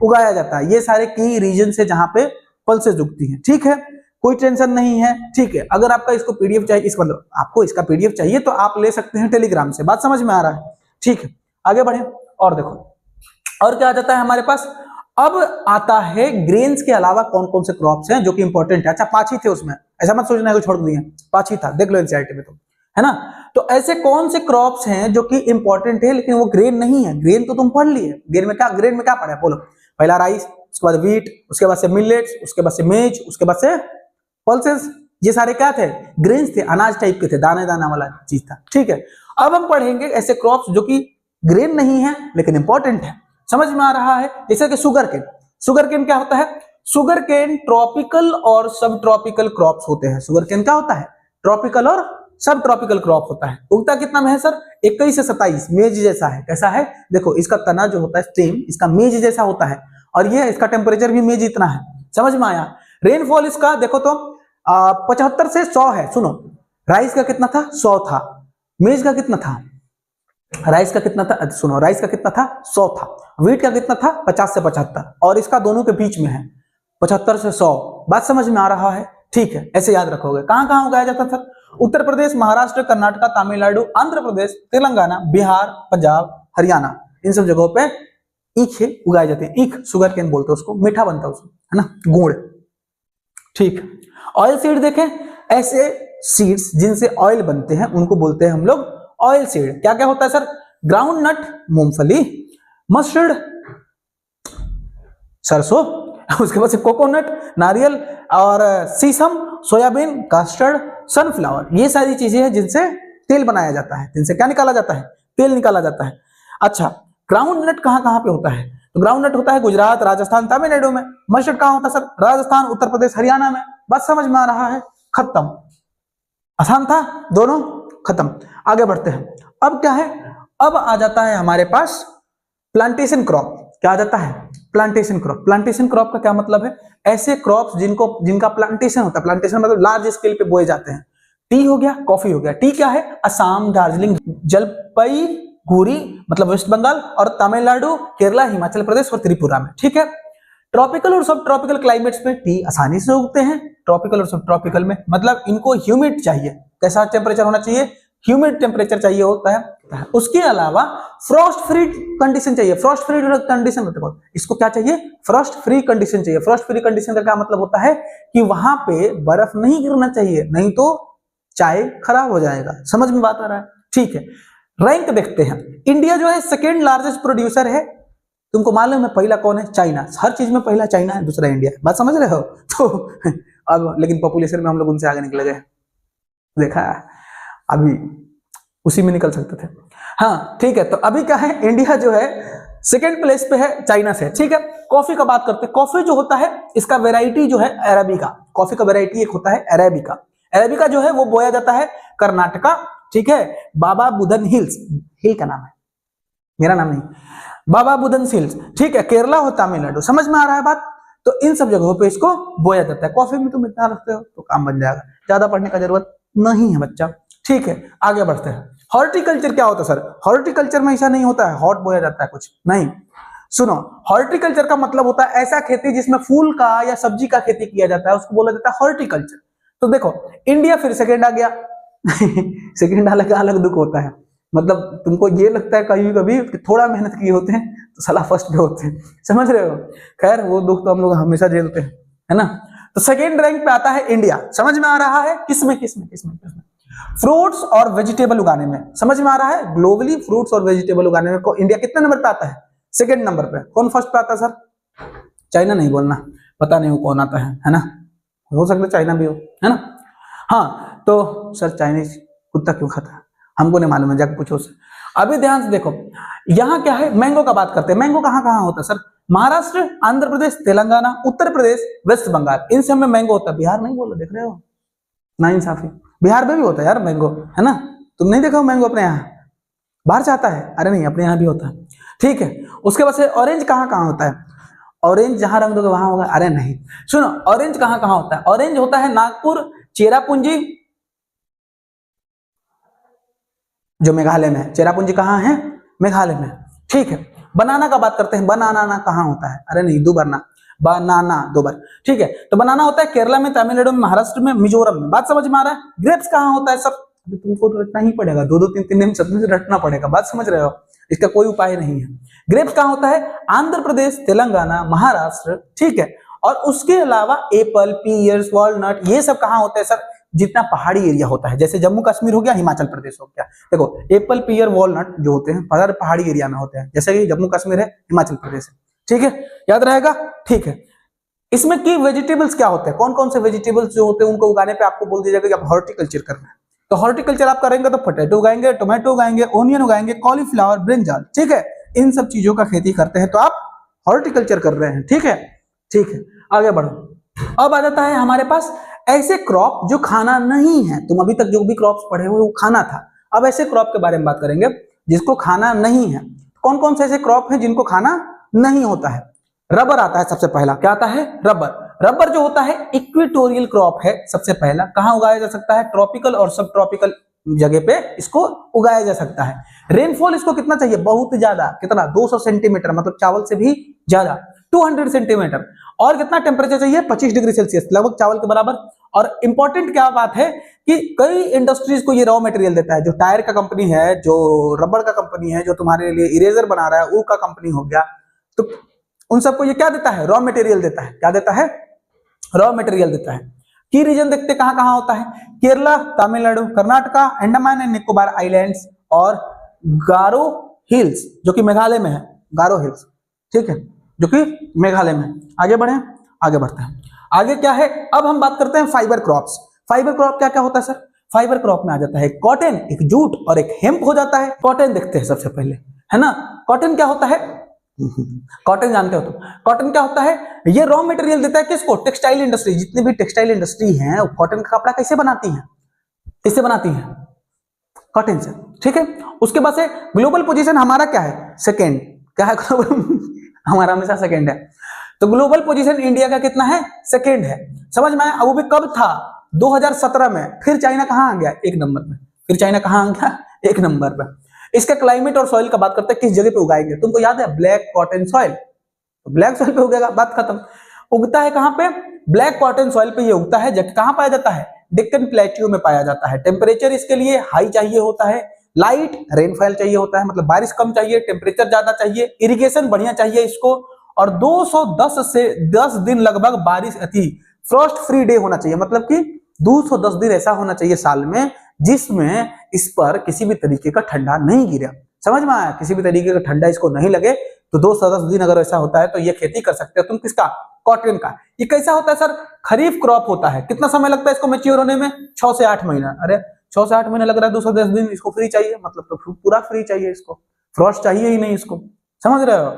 उगाया जाता है, ये सारे की रीजन से जहां पे पल्सेस उगती हैं। ठीक है, कोई टेंशन नहीं है। ठीक है, अगर आपका इसको पीडीएफ चाहिए, इस मतलब आपको इसका पीडीएफ चाहिए तो आप ले सकते हैं टेलीग्राम से, बात समझ में आ रहा है। ठीक है, आगे बढ़े और देखो और क्या आ जाता है हमारे पास। अब आता है ग्रेन्स के अलावा कौन कौन से क्रॉप्स हैं जो कि इंपॉर्टेंट है। अच्छा 5 ही थे उसमें, ऐसा मत सोचना है छोड़ दिए, 5 ही था, देख लो एनसीईआरटी में, तो है ना। तो ऐसे कौन से क्रॉप्स हैं जो कि इंपॉर्टेंट है लेकिन वो ग्रेन नहीं है, ग्रेन तो तुम पढ़ लिए, ग्रेन में क्या पढ़ा है बोलो, पहला राइस, उसके बाद व्हीट, उसके बाद से मिलेट्स, उसके बाद से मेज, उसके बाद से पल्सेस, ये सारे क्या थे, ग्रेन्स थे, अनाज टाइप के थे, दाने दाना वाला चीज था। ठीक है, अब हम पढ़ेंगे ऐसे क्रॉप्स जो कि ग्रेन नहीं है लेकिन इंपॉर्टेंट है, समझ में आ रहा है। जैसे कि शुगर केन, शुगर केन क्या होता है, शुगर केन ट्रॉपिकल और सब ट्रॉपिकल क्रॉप्स होते हैं। शुगर केन क्या होता है, ट्रॉपिकल और सब ट्रॉपिकल क्रॉप होता है। उगता कितना में है सर? 21 से 27, मेज जैसा है। कैसा है? देखो इसका तना जो होता है स्टेम इसका मेज जैसा होता है, और ये इसका टेम्परेचर भी मेज इतना है। समझ में आया? रेनफॉल इसका देखो तो 75 से 100 है। सुनो, राइस का कितना था? 100 था। मेज का कितना था? राइस का कितना था? सुनो, राइस का कितना था? 100 था। व्हीट का कितना था? 50 से 75, और इसका दोनों के बीच में है 75 से 100। बात समझ में आ रहा है? ठीक है, ऐसे याद रखोगे। कहां कहां उगाया जाता था? उत्तर प्रदेश, महाराष्ट्र, कर्नाटक, तमिलनाडु, आंध्र प्रदेश, तेलंगाना, बिहार, पंजाब, हरियाणा, इन सब जगहों पे ईख उगाए जाते हैं। ईख शुगर केन बोलते हैं उसको, मीठा बनता है उसको, है ना, गुड़। ठीक। ऑयल सीड देखें, ऐसे सीड्स जिनसे ऑयल बनते हैं उनको बोलते हैं हम लोग ऑयल सीड। क्या क्या होता है सर? ग्राउंड नट मूंगफली, मस्टर्ड सरसों, उसके बाद से कोकोनट नारियल, और सीसम सोयाबीन, कस्टर्ड, सनफ्लावर, ये सारी चीजें हैं जिनसे तेल बनाया जाता है। जिनसे क्या निकाला जाता है? तेल निकाला जाता है। अच्छा, ग्राउंड नट कहां कहां पे होता है? तो ग्राउंड नट होता है गुजरात, राजस्थान, तमिलनाडु में। मस्टर्ड कहां होता है सर? राजस्थान, उत्तर प्रदेश, हरियाणा में। बात समझ में आ रहा है? खत्म। आसान था दोनों, खत्म। आगे बढ़ते हैं। अब क्या है? अब आ जाता है हमारे पास प्लांटेशन क्रॉप। क्या आ जाता है? Plantation crop. प्लांटेशन क्रॉप का क्या मतलब है? ऐसे क्रॉप्स जिनका प्लांटेशन होता है। प्लांटेशन मतलब लार्ज स्केल पे बोए जाते हैं। टी हो गया, कॉफी हो गया। टी क्या है? असम, दार्जिलिंग, जलपाईगुड़ी मतलब वेस्ट बंगाल, और तमिलनाडु, केरला, हिमाचल प्रदेश और त्रिपुरा में। ठीक है। ट्रॉपिकल और सब ट्रॉपिकल क्लाइमेट्स में टी आसानी से उगते हैं। ट्रॉपिकल और सब ट्रॉपिकल में मतलब इनको ह्यूमिड चाहिए। कैसा टेम्परेचर होना चाहिए? ह्यूमिड टेम्परेचर चाहिए होता है। उसके अलावा फ्रॉस्ट फ्री कंडीशन चाहिए। फ्रॉस्ट फ्री कंडीशन होता है, इसको क्या चाहिए? फ्रॉस्ट फ्री कंडीशन चाहिए। फ्रॉस्ट फ्री कंडीशन का क्या मतलब होता है? कि वहां पे बर्फ नहीं गिरना चाहिए, नहीं तो चाय खराब हो जाएगा। समझ में बात आ रहा है? ठीक है। रैंक देखते हैं। इंडिया जो है सेकेंड लार्जेस्ट प्रोड्यूसर है। तुमको मालूम है पहला कौन है? चाइना। हर चीज में पहला चाइना है, दूसरा इंडिया है। बात समझ रहे हो? तो अब लेकिन पॉपुलेशन में हम लोग उनसे आगे निकल गए। देखा, अभी उसी में निकल सकते थे। हाँ ठीक है। तो अभी क्या है? इंडिया जो है सेकेंड प्लेस पे है चाइना से। ठीक है। कॉफी का बात करते हैं। कॉफी जो होता है इसका वेराइटी जो है अरेबिका। कॉफी का वेराइटी एक होता है अरेबिका। अरेबिका जो है वो बोया जाता है कर्नाटका। ठीक है। बाबा बुदन हिल्स, हिल का नाम है, मेरा नाम नहीं, बाबा बुदन हिल्स। ठीक है। केरला और तमिलनाडु। समझ में आ रहा है बात? तो इन सब जगहों पे इसको बोया जाता है। कॉफी में तुम इतना रखते हो तो काम बन जाएगा, ज्यादा पढ़ने का जरूरत नहीं है बच्चा। ठीक है। आगे बढ़ते हैं। हॉर्टिकल्चर क्या होता है सर? हॉर्टिकल्चर में ऐसा नहीं होता है हॉट बोया जाता है कुछ नहीं। सुनो, हॉर्टिकल्चर का मतलब होता है ऐसा खेती जिसमें फूल का या सब्जी का खेती किया जाता है, उसको बोला जाता है हॉर्टिकल्चर। तो देखो इंडिया फिर सेकेंड आ गया। सेकेंड अलग अलग दुख होता है। मतलब तुमको ये लगता है कभी कभी कि थोड़ा मेहनत किए होते हैं तो साला फर्स्ट पे होते हैं। समझ रहे हो? खैर वो दुख तो हम लोग हमेशा झेलते हैं, है ना। तो सेकेंड रैंक पे आता है इंडिया। समझ में आ रहा है? किसमें किसमें किसमें किसमें? फ्रूट्स और वेजिटेबल उगाने में। समझ में आ रहा है? ग्लोबली फ्रूट्स और वेजिटेबल उगाने में इंडिया कितने नंबर पे आता है? सेकेंड नंबर पे। कौन फर्स्ट पे आता है सर? चाइना नहीं बोलना, पता नहीं वो कौन आता है ना। हो सकता है चाइना भी हो, है ना। हाँ तो सर चाइनीज कुत्ता क्यों खाता है? हमको नहीं मालूम है, जाकर पूछो उससे। अभी ध्यान से देखो, यहाँ क्या है? मैंगो का बात करते हैं। मैंगो कहाँ कहाँ होता है सर? महाराष्ट्र, आंध्र प्रदेश, तेलंगाना, उत्तर प्रदेश, वेस्ट बंगाल, इन सब में मैंगो होता है। बिहार नहीं बोला, देख रहे हो ना इंसाफी। बिहार में भी होता है यार मैंगो, है ना। तुम नहीं देखो मैंगो अपने यहाँ? बाहर से आता है? अरे नहीं, अपने यहाँ भी होता है। ठीक है। उसके बाद से ऑरेंज कहाँ कहाँ होता है? ऑरेंज जहां रंग दोगे वहां होगा। अरे नहीं, सुनो, ऑरेंज कहाँ कहाँ होता है? ऑरेंज होता है नागपुर, चेरापूंजी जो मेघालय में है। चेरापूंजी कहाँ है? मेघालय में। ठीक है। बनाना का बात करते हैं। बनाना कहाँ होता है? अरे नहीं, दोबारा बनाना, दो बार। ठीक है। तो बनाना होता है केरला में, तमिलनाडु में, महाराष्ट्र में, मिजोरम में। बात समझ में आ रहा है? ग्रेप्स कहाँ होता है सर? अभी तुमको तो रटना ही पड़ेगा, दो दो तीन तीन दिन सपने से रटना पड़ेगा। बात समझ रहे हो? इसका कोई उपाय नहीं है। ग्रेप्स कहाँ होता है? आंध्र प्रदेश, तेलंगाना, महाराष्ट्र। ठीक है। और उसके अलावा एप्पल, पीयर्स, वॉलनट, ये सब कहाँ होता है सर? जितना पहाड़ी एरिया होता है, जैसे जम्मू कश्मीर हो गया, हिमाचल प्रदेश हो गया। देखो एप्पल, पीयर, वॉलनट जो होते हैं पहाड़ी एरिया में होते हैं, जैसे कि जम्मू कश्मीर है, हिमाचल प्रदेश है। ठीक है, याद रहेगा। ठीक है। इसमें की वेजिटेबल्स क्या होते हैं? कौन कौन से वेजिटेबल्स जो होते हैं उनको उगाने पे आपको बोल दिया जाएगा कि आप हॉर्टिकल्चर करना है। तो हॉर्टिकल्चर आप करेंगे तो पोटैटो उगाएंगे, टोमेटो उगाएंगे, ओनियन उगाएंगे, कॉलीफ्लावर, ब्रिंजल। ठीक है। इन सब चीजों का खेती करते हैं तो आप हॉर्टिकल्चर कर रहे हैं। ठीक है। ठीक है, आगे बढ़ो। अब आ जाता है हमारे पास ऐसे क्रॉप जो खाना नहीं है, तुम अभी तक जो भी क्रॉप्स पढ़े हुए वो खाना था, अब ऐसे क्रॉप के बारे में बात करेंगे जिसको खाना नहीं है। कौन कौन से ऐसे क्रॉप हैं जिनको खाना नहीं होता है? रबर आता है सबसे पहला। क्या आता है? रबर। रबर जो होता है इक्वेटोरियल क्रॉप है सबसे पहला। कहां उगाया जा सकता है? ट्रॉपिकल और सब ट्रॉपिकल जगह पे इसको उगाया जा सकता है। रेनफॉल इसको कितना चाहिए? बहुत ज्यादा। कितना? 200 सेंटीमीटर, मतलब चावल से भी ज्यादा, 200 सेंटीमीटर। और कितना टेम्परेचर चाहिए? 25 डिग्री सेल्सियस, लगभग चावल के बराबर। और इंपॉर्टेंट क्या बात है कि कई इंडस्ट्रीज को ये रॉ मटेरियल देता है। जो टायर का कंपनी है, जो रबर का कंपनी है, जो तुम्हारे लिए इरेजर बना रहा है वो का कंपनी हो गया, तो उन सबको ये क्या देता है? रॉ मटेरियल देता है। क्या देता है? रॉ मटेरियल देता है। की रीजन देखते कहां कहां होता है? केरला, तमिलनाडु, कर्नाटका, अंडमान एंड निकोबार आइलैंड्स और गारो हिल्स जो कि मेघालय में है। गारो हिल्स, ठीक है, जो कि मेघालय में। आगे बढ़े, आगे बढ़ते हैं। आगे क्या है? अब हम बात करते हैं फाइबर क्रॉप्स। फाइबर क्रॉप क्या क्या होता है सर? फाइबर क्रॉप में आ जाता है कॉटन, एक जूट और एक हेम्प हो जाता है। कॉटन देखते हैं सबसे पहले, है ना। कॉटन क्या होता है? कॉटन जानते हो तुम? कॉटन क्या होता है? ये रॉ मटेरियल देता है किसको? Textile industry. जितनी भी टेक्सटाइल इंडस्ट्री है कॉटन का कपड़ा कैसे बनाती है? किससे बनाती है? कॉटन से, ठीक है। उसके बाद से ग्लोबल पोजीशन हमारा क्या है? सेकेंड। क्या है? हमारा हमेशा सेकेंड है। तो ग्लोबल पोजीशन इंडिया का कितना है? सेकेंड है। समझ में आया? वो भी कब था? 2017 में। फिर चाइना कहां आ गया? एक नंबर पे। फिर चाइना कहां आ गया? एक नंबर पे। इसका क्लाइमेट और सॉइल का बात करते हैं, किस जगह पे उगाएंगे? तुमको याद है? Black cotton soil. तो ब्लैक सॉइल पे उगेगा, बात खत्म। उगता है कहां पे? ब्लैक कॉटन सॉइल पे ये उगता है। जबकि कहां पाया जाता है? डेक्कन प्लेट्यू में पाया जाता है। टेम्परेचर इसके लिए हाई चाहिए होता है, लाइट रेनफॉल चाहिए होता है, मतलब बारिश कम चाहिए, टेम्परेचर ज्यादा चाहिए, इरिगेशन बढ़िया चाहिए इसको, और 210 से 10 दिन लगभग बारिश अति फ्रॉस्ट फ्री डे होना चाहिए। मतलब कि 210 दिन ऐसा होना चाहिए साल में जिसमें इस पर किसी भी तरीके का ठंडा नहीं गिरा। समझ में आया? किसी भी तरीके का ठंडा इसको नहीं लगे, तो 210 दिन अगर ऐसा होता है तो ये खेती कर सकते हो तुम। किसका? कॉटन का। ये कैसा होता है सर? खरीफ क्रॉप होता है। कितना समय लगता है इसको मैच्योर होने में? 6 से 8 महीना। अरे 6 से 8 महीना लग रहा है, 210 दिन इसको फ्री चाहिए, मतलब तो पूरा फ्री चाहिए इसको, फ्रॉस्ट चाहिए ही नहीं इसको। समझ रहे हो?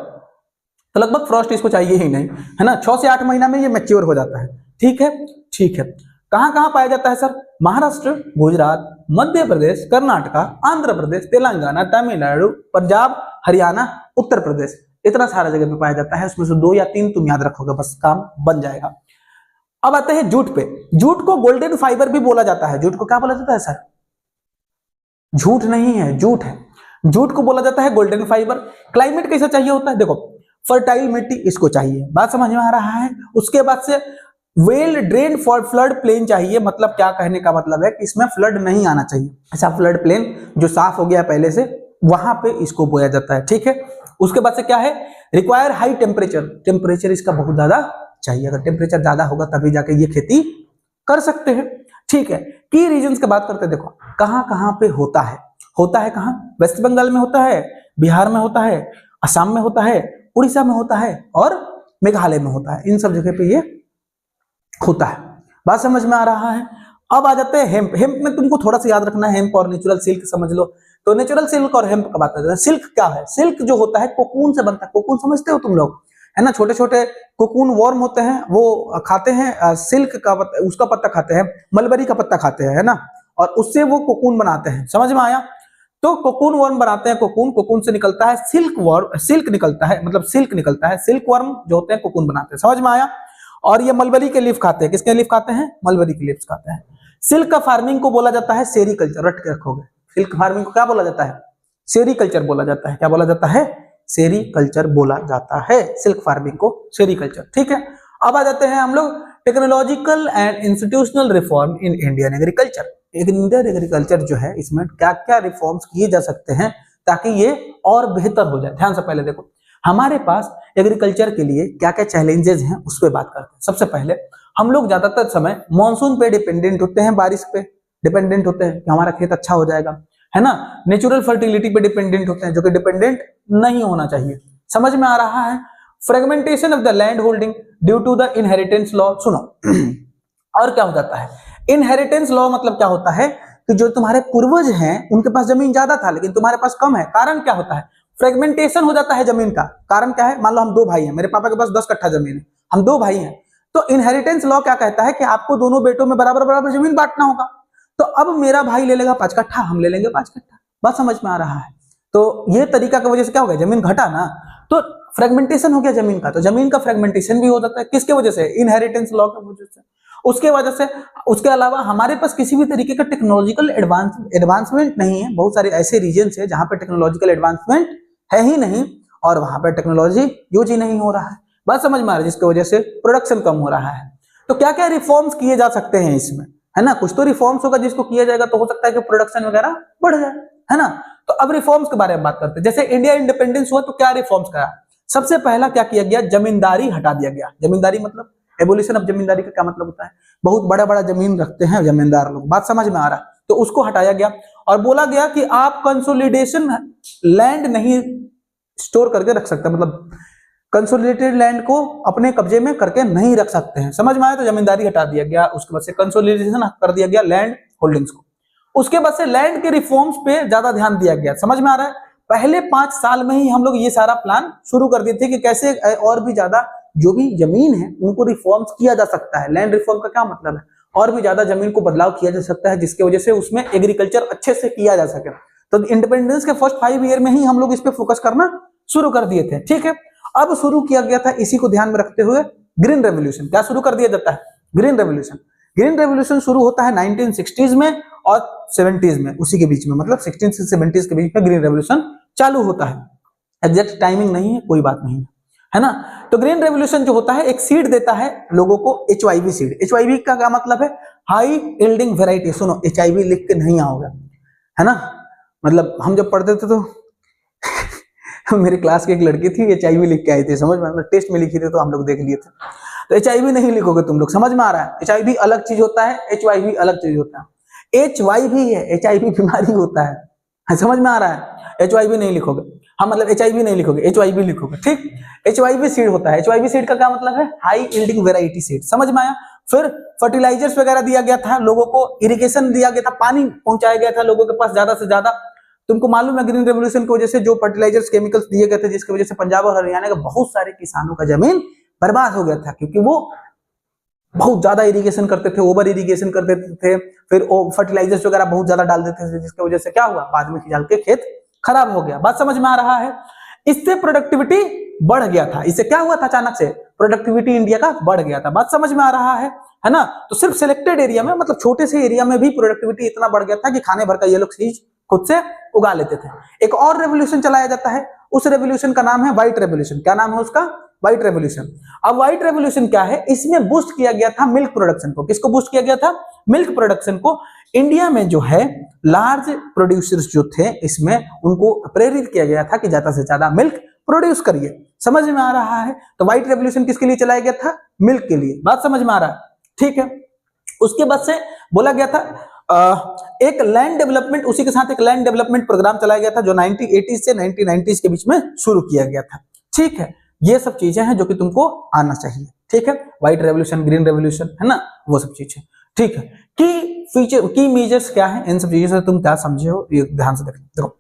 तो लगभग फ्रॉस्ट इसको चाहिए ही नहीं, है ना। 6 से 8 महीना में ये मैच्योर हो जाता है। ठीक है, ठीक है। कहां कहां पाया जाता है सर? महाराष्ट्र, गुजरात, मध्य प्रदेश, कर्नाटका, आंध्र प्रदेश, तेलंगाना, तमिलनाडु, पंजाब, हरियाणा, उत्तर प्रदेश। इतना सारा जगह पे पाया जाता है। उसमें से 2 या 3 तुम याद रखोगे, बस काम बन जाएगा। अब आते हैं जूट पे। जूट को गोल्डन फाइबर भी बोला जाता है। जूट को क्या बोला जाता है सर? झूठ नहीं है, जूट है। जूट को बोला जाता है गोल्डन फाइबर। क्लाइमेट कैसा चाहिए होता है? देखो, फर्टाइल मिट्टी इसको चाहिए, बात समझ में आ रहा है। उसके बाद से well drain for flood plain चाहिए। मतलब क्या कहने का मतलब है कि इसमें फ्लड नहीं आना चाहिए। ऐसा फ्लड प्लेन जो साफ हो गया पहले से, वहां पे इसको बोया जाता है। ठीक है। उसके बाद से क्या है? Require high temperature. टेम्परेचर इसका बहुत ज्यादा चाहिए। अगर टेम्परेचर ज्यादा होगा तभी जाके ये खेती कर सकते हैं। ठीक है। की रीजन्स की बात करते हैं। देखो कहां कहां पे होता है? होता है कहां? वेस्ट बंगाल में होता है, बिहार में होता है, असम में होता है, उड़ीसा में होता है और मेघालय में होता है। इन सब जगह पे ये होता है। बात समझ में आ रहा है? अब आ जाते हैं हेम्प। हेम्प में तुमको थोड़ा सा याद रखना है, हेम्प और नेचुरल सिल्क समझ लो। तो नेचुरल सिल्क और हेम्प का बात करते हैं। सिल्क क्या है? सिल्क जो होता है कोकून से बनता है। कोकून समझते हो तुम लोग, है ना। छोटे छोटे कोकून वर्म होते हैं, वो खाते हैं सिल्क का उसका पत्ता खाते हैं, मलबरी का पत्ता खाते हैं, है ना। और उससे वो कोकून बनाते हैं। समझ में आया? तो कोकून वर्म बनाते हैं। कोकून, कोकून से निकलता है सिल्क वर्म, सिल्क निकलता है, मतलब सिल्क निकलता है। सिल्क वर्म जो होते हैं कोकून बनाते हैं। समझ में आया? और ये मलबरी के लीफ खाते हैं। किसके लीफ खाते हैं? मलबरी के लीफ खाते हैं। सिल्क का फार्मिंग को बोला जाता है सेरीकल्चर। रट के रखोगे, सिल्क फार्मिंग को क्या बोला जाता है? सेरीकल्चर बोला जाता है। क्या बोला जाता है? सेरीकल्चर बोला जाता है। सिल्क फार्मिंग को सेरीकल्चर। ठीक है। अब आ जाते हैं हम लोग technological and institutional reform in Indian agriculture. Indian agriculture जो है, इसमें क्या क्या रिफॉर्म्स किए जा सकते हैं ताकि ये और बेहतर हो जाए। ध्यान से पहले देखो, हमारे पास एग्रीकल्चर के लिए क्या क्या चैलेंजेस हैं उस पर बात करते हैं। सबसे पहले हम लोग ज्यादातर समय मॉनसून पे डिपेंडेंट होते हैं, बारिश पे डिपेंडेंट होते हैं कि हमारा खेत अच्छा हो जाएगा, है ना। नेचुरल फर्टिलिटी पे डिपेंडेंट होते हैं, जो कि डिपेंडेंट नहीं होना चाहिए। समझ में आ रहा है? Fragmentation of the land holding due to the inheritance law. सुनो और क्या हो जाता है? इनहेरिटेंस लॉ मतलब क्या होता है कि जो तुम्हारे पूर्वज हैं उनके पास जमीन ज्यादा था लेकिन तुम्हारे पास कम है। कारण क्या होता है? फ्रेगमेंटेशन हो जाता है जमीन का। कारण क्या है? मान लो हम 2 भाई हैं, मेरे पापा के पास 10 कट्ठा जमीन है, हम 2 भाई हैं, तो इनहेरिटेंस लॉ क्या कहता है कि आपको दोनों बेटों में बराबर बराबर जमीन बांटना होगा। तो अब मेरा भाई ले लेगा 5 कट्ठा, हम ले लेंगे 5 कट्ठा। बात समझ में आ रहा है? तो ये तरीका की वजह से क्या हो गया, जमीन घटा ना, तो फ्रेगमेंटेशन हो गया जमीन का। तो जमीन का फ्रेगमेंटेशन भी हो सकता है किसके वजह से, इनहेरिटेंस लॉ की वजह से। उसके वजह से, उसके अलावा हमारे पास किसी भी तरीके का टेक्नोलॉजिकल एडवांसमेंट नहीं है। बहुत सारे ऐसे रीजन्स है जहां पे टेक्नोलॉजिकल एडवांसमेंट है ही नहीं और वहां पे टेक्नोलॉजी यूज ही नहीं हो रहा है। बात समझ में आ रही है? जिसकी वजह से प्रोडक्शन कम हो रहा है। तो क्या क्या रिफॉर्म्स किए जा सकते हैं इसमें, है ना? कुछ तो रिफॉर्म्स होगा जिसको किया जाएगा तो हो सकता है कि प्रोडक्शन वगैरह बढ़ जाए, है ना? तो अब रिफॉर्म्स के बारे में बात करते हैं। जैसे इंडिया इंडिपेंडेंस हुआ तो क्या रिफॉर्म्स करा? सबसे पहला क्या किया गया, जमींदारी हटा दिया गया। जमींदारी मतलब एबोलिशन ऑफ जमींदारी का क्या मतलब होता है, बहुत बड़ा बड़ा जमीन रखते हैं जमींदार लोग। बात समझ में आ रहा है? तो उसको हटाया गया और बोला गया कि आप कंसोलिडेशन लैंड नहीं स्टोर करके रख सकते, मतलब कंसोलिडेटेड लैंड को अपने कब्जे में करके नहीं रख सकते हैं। समझ में आया? तो जमींदारी हटा दिया गया, उसके बाद से कंसोलिडेशन कर दिया गया लैंड होल्डिंग्स को। उसके बाद से लैंड के रिफॉर्म्स पे ज्यादा ध्यान दिया गया। समझ में आ रहा है? पहले 5 साल में ही हम लोग ये सारा प्लान शुरू कर दिए थे कि कैसे और भी ज्यादा जो भी जमीन है उनको रिफॉर्म्स किया जा सकता है। लैंड रिफॉर्म का क्या मतलब है, और भी ज्यादा जमीन को बदलाव किया जा सकता है जिसकी वजह से उसमें एग्रीकल्चर अच्छे से किया जा सके। तो इंडिपेंडेंस के फर्स्ट 5 ईयर में ही हम लोग इस पे फोकस करना शुरू कर दिए थे। ठीक है, अब शुरू किया गया था इसी को ध्यान में रखते हुए ग्रीन रेवोल्यूशन। क्या शुरू कर दिया जाता है? Green revolution. ग्रीन रेवोल्यूशन शुरू होता है 1960s में और 70s में, उसी के बीच में, मतलब 16 से 70s के बीच में ग्रीन रेवोल्यूशन चालू होता है। एग्जैक्ट टाइमिंग नहीं है, कोई बात नहीं है ना? तो ग्रीन रेवोल्यूशन जो होता है एक सीड देता है लोगों को, HYV सीड। HYV का क्या मतलब है? High yielding variety. सुनो, HIV लिख के नहीं आओगे, है ना? मतलब हम जब पढ़ते थे तो मेरी क्लास की एक लड़की थी, HIV लिख के आई थी, समझ में? टेस्ट में लिखी थी तो हम लोग देख लिए थे। तो HIV नहीं लिखोगे तुम लोग, समझ में आ रहा है? HIV अलग चीज होता है, HYV अलग चीज होता है। HYV है, HIV बीमारी होता है, समझ में आ रहा है? HYV नहीं लिखोगे, हाँ, मतलब HIV नहीं लिखोगे, HYV लिखोगे, ठीक? HYV सीड होता है। HYV सीड का क्या मतलब है? High yielding variety seed. समझ में आया? फिर फर्टिलाइजर्स वगैरह दिया गया था लोगों को, इरिगेशन दिया गया था, पानी पहुंचाया गया था लोगों के पास ज्यादा से ज्यादा। तुमको मालूम है ग्रीन रेवोल्यूशन की वजह से जो फर्टिलाइजर्स केमिकल्स दिए गए थे जिसकी वजह से पंजाब और हरियाणा के बहुत सारे किसानों का जमीन बर्बाद हो गया था, क्योंकि वो बहुत ज्यादा इरिगेशन करते थे, ओवर इरिगेशन कर देते थे, फिर फर्टिलाइजर्स वगैरह बहुत ज्यादा डाल देते थे, जिसकी वजह से क्या हुआ, बाद में जाल के खेत खराब हो गया। बात समझ में आ रहा है? इससे प्रोडक्टिविटी बढ़ गया था। इससे क्या हुआ था, अचानक से प्रोडक्टिविटी इंडिया का बढ़ गया था। बात समझ में आ रहा है ना? तो सिर्फ सिलेक्टेड एरिया में, मतलब छोटे से एरिया में भी प्रोडक्टिविटी इतना बढ़ गया था कि खाने भर का ये लोग चीज खुद से उगा लेते थे। एक और रेवोल्यूशन चलाया जाता है, उस रेवोल्यूशन का नाम है व्हाइट रेवोल्यूशन। क्या नाम है उसका? White revolution. अब व्हाइट रेवोल्यूशन क्या है? इसमें बूस्ट किया गया था मिल्क प्रोडक्शन को। किसको बूस्ट किया गया था? मिल्क प्रोडक्शन को। इंडिया में जो है लार्ज प्रोड्यूसर्स जो थे इसमें उनको प्रेरित किया गया था कि ज्यादा से ज्यादा मिल्क प्रोड्यूस करिए। समझ में आ रहा है? तो व्हाइट रेवोल्यूशन किसके लिए चलाया गया था? मिल्क के लिए। बात समझ में आ रहा है? ठीक है। उसके बाद से बोला गया था एक लैंड डेवलपमेंट, उसी के साथ एक लैंड डेवलपमेंट प्रोग्राम चलाया गया था जो 1980 से 1990 के बीच में शुरू किया गया था। ठीक है, ये सब चीजें हैं जो कि तुमको आना चाहिए। ठीक है, व्हाइट रेवोल्यूशन, ग्रीन रेवोल्यूशन, है ना, वो सब चीजें। ठीक है, की फीचर, की मेजर्स क्या है, इन सब चीजों से तुम क्या समझे हो ये ध्यान से देखो।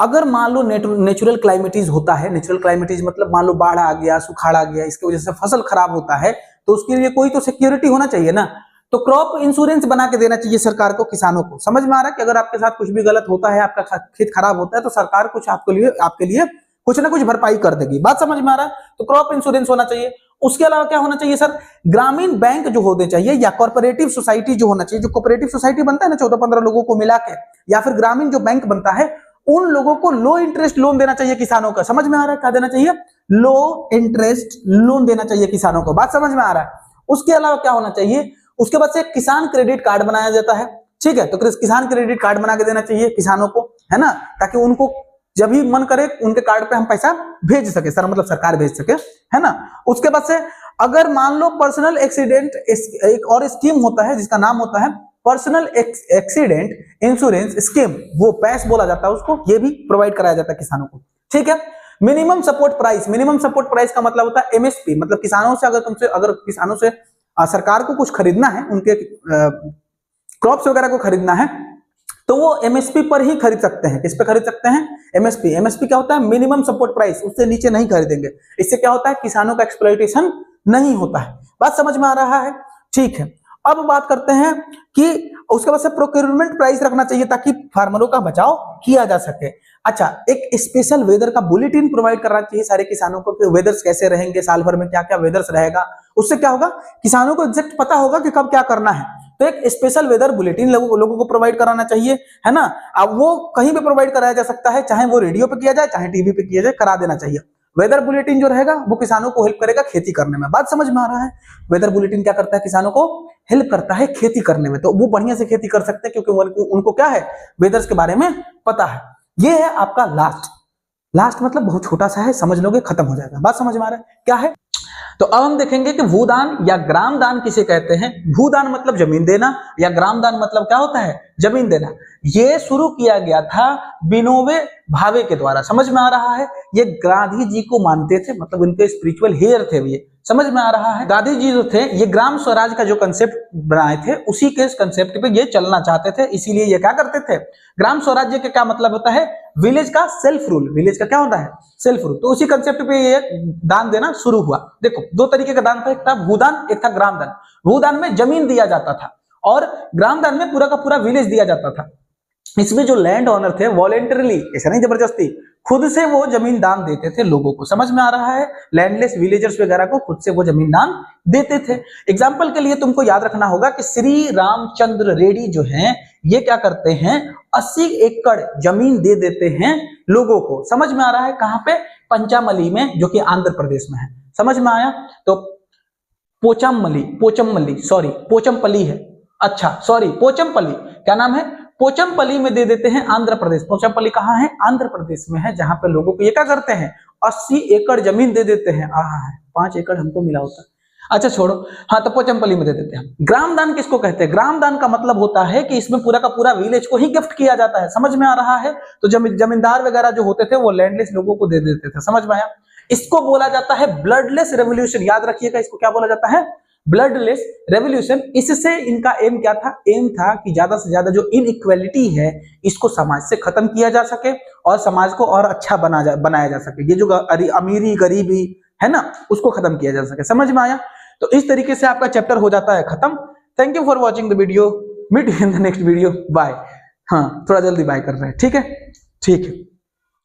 अगर मान लो नेचुरल क्लाइमेटीज होता है, नेचुरल क्लाइमेटीज मतलब मान लो बाढ़ आ गया, सुखाड़ आ गया, इसकी वजह से फसल खराब होता है, तो उसके लिए कोई तो सिक्योरिटी होना चाहिए ना। तो क्रॉप इंश्योरेंस बना के देना चाहिए सरकार को किसानों को। समझ में आ रहा है कि अगर आपके साथ कुछ भी गलत होता है, आपका खेत खराब होता है, तो सरकार कुछ आपके लिए कुछ ना कुछ भरपाई कर देगी। बात समझ में आ रहा है? तो क्रॉप इंश्योरेंस होना चाहिए। उसके अलावा क्या होना चाहिए सर? ग्रामीण बैंक जो होने चाहिए, या कॉर्पोरेटिव सोसाइटी जो होना चाहिए, जो कोऑपरेटिव सोसाइटी बनता है ना 14-15 लोगों को मिला के, या फिर ग्रामीण जो बैंक बनता है, उन लोगों को लो इंटरेस्ट लोन देना चाहिए किसानों का। समझ में आ रहा है? क्या देना चाहिए? लो इंटरेस्ट लोन देना चाहिए किसानों को। बात समझ में आ रहा है? उसके अलावा क्या होना चाहिए? उसके बाद से किसान क्रेडिट कार्ड बनाया जाता है। ठीक है, तो किसान क्रेडिट कार्ड बना के देना चाहिए किसानों को, है ना, ताकि उनको जब भी मन करे उनके कार्ड पे हम पैसा भेज सके, सर मतलब सरकार भेज सके, है ना। उसके बाद से अगर मान लो पर्सनल एक्सीडेंट, एक और स्कीम होता है जिसका नाम होता है पर्सनल एक्सीडेंट इंश्योरेंस स्कीम, वो पैस बोला जाता है उसको, ये भी प्रोवाइड कराया जाता है किसानों को। ठीक है, minimum support price, minimum support price का मतलब होता है MSP, मतलब किसानों से अगर किसानों से सरकार को कुछ खरीदना है, उनके क्रॉप्स वगैरह को खरीदना है, तो वो MSP पर ही खरीद सकते हैं। किस पे खरीद सकते हैं? MSP क्या होता है? मिनिमम सपोर्ट प्राइस, उससे नीचे नहीं खरीदेंगे। इससे क्या होता है? किसानों का एक्सप्लॉइटेशन नहीं होता है। बात समझ में आ रहा है? ठीक है, अब बात करते हैं कि उसके बाद से प्रोक्योरमेंट प्राइस रखना चाहिए ताकि फार्मरों का बचाव किया जा सके। अच्छा, एक स्पेशल वेदर का बुलेटिन प्रोवाइड करना चाहिए सारे किसानों को कि वेदर्स कैसे रहेंगे, साल भर में क्या क्या वेदर्स रहेगा। उससे क्या होगा, किसानों को एग्जैक्ट पता होगा कि कब क्या करना है। तो एक स्पेशल वेदर बुलेटिन लोगों को प्रोवाइड कराना चाहिए, है ना। अब वो कहीं भी प्रोवाइड कराया जा सकता है, चाहे वो रेडियो पे किया जाए चाहे टीवी पे किया जाए, करा देना चाहिए। वेदर बुलेटिन जो रहेगा वो किसानों को हेल्प करेगा खेती करने में। बात समझ में आ रहा है? वेदर बुलेटिन क्या करता है, किसानों को हेल्प करता है खेती करने में, तो वो बढ़िया से खेती कर सकते हैं क्योंकि उनको क्या है, वेदर्स के बारे में पता है। ये है आपका लास्ट मतलब बहुत छोटा सा है, समझ लोगे खत्म हो जाएगा। बात समझ में आ रहा है क्या है? तो अब हम देखेंगे कि भूदान या ग्राम दान किसे कहते हैं। भूदान मतलब जमीन देना, या ग्राम दान मतलब क्या होता है, जमीन देना। ये शुरू किया गया था विनोबा भावे के द्वारा। समझ में आ रहा है? ये गांधी जी को मानते थे, मतलब उनके स्पिरिचुअल हेयर थे ये। समझ में आ रहा है? गांधी जी जो थे ये ग्राम स्वराज का जो कंसेप्ट बनाए थे, उसी के कंसेप्ट पे ये चलना चाहते थे, इसीलिए ये क्या करते थे, ग्राम स्वराज्य का क्या मतलब होता है, विलेज का सेल्फ रूल। विलेज का क्या होता है, सेल्फ रूल। तो उसी कंसेप्ट पे ये दान देना शुरू हुआ। देखो, दो तरीके का दान था, एक था भूदान, एक था ग्राम दान। भूदान में जमीन दिया जाता था और ग्राम दान में पूरा का पूरा विलेज दिया जाता था। इसमें जो लैंड ओनर थे वॉलेंटरली, ऐसा नहीं जबरदस्ती, खुद से वो जमीन दान देते थे लोगों को। समझ में आ रहा है? लैंडलेस विलेजर्स वगैरह को खुद से वो जमीन दान देते थे। एग्जाम्पल के लिए तुमको याद रखना होगा कि श्री रामचंद्र रेड्डी जो हैं, ये क्या करते हैं, 80 एकड़ जमीन दे देते हैं लोगों को। समझ में आ रहा है? कहां पे, पंचामली में, जो कि आंध्र प्रदेश में है। समझ में आया? तो पोचमपल्ली है, अच्छा सॉरी पोचमपल्ली, क्या नाम है, पोचमपल्ली में दे देते हैं, आंध्र प्रदेश। पोचमपल्ली कहाँ है, आंध्र प्रदेश में है, जहां पे लोगों को ये क्या करते हैं, 80 एकड़ जमीन दे देते हैं। 5 एकड़ हमको मिला होता, अच्छा छोड़ो। हाँ, तो पोचमपल्ली में दे देते हैं। ग्राम दान किसको कहते हैं, ग्राम दान का मतलब होता है कि इसमें पूरा का पूरा विलेज को ही गिफ्ट किया जाता है। समझ में आ रहा है? तो जमींदार वगैरह जो होते थे वो लैंडलेस लोगों को दे देते थे। समझ में आया? इसको बोला जाता है ब्लडलेस रेवोल्यूशन। याद रखिएगा, इसको क्या बोला जाता है, ब्लडलेस रेवोल्यूशन। इससे इनका एम क्या था, एम था कि ज्यादा से ज्यादा जो इनइक्वालिटी है इसको समाज से खत्म किया जा सके और समाज को और अच्छा बनाया जा सके। ये जो अमीरी गरीबी है ना, उसको खत्म किया जा सके। समझ में आया? तो इस तरीके से आपका चैप्टर हो जाता है खत्म। Thank you for watching the video, meet in the next video, bye. हाँ, थोड़ा जल्दी बाय कर रहे हैं, ठीक है, ठीक है।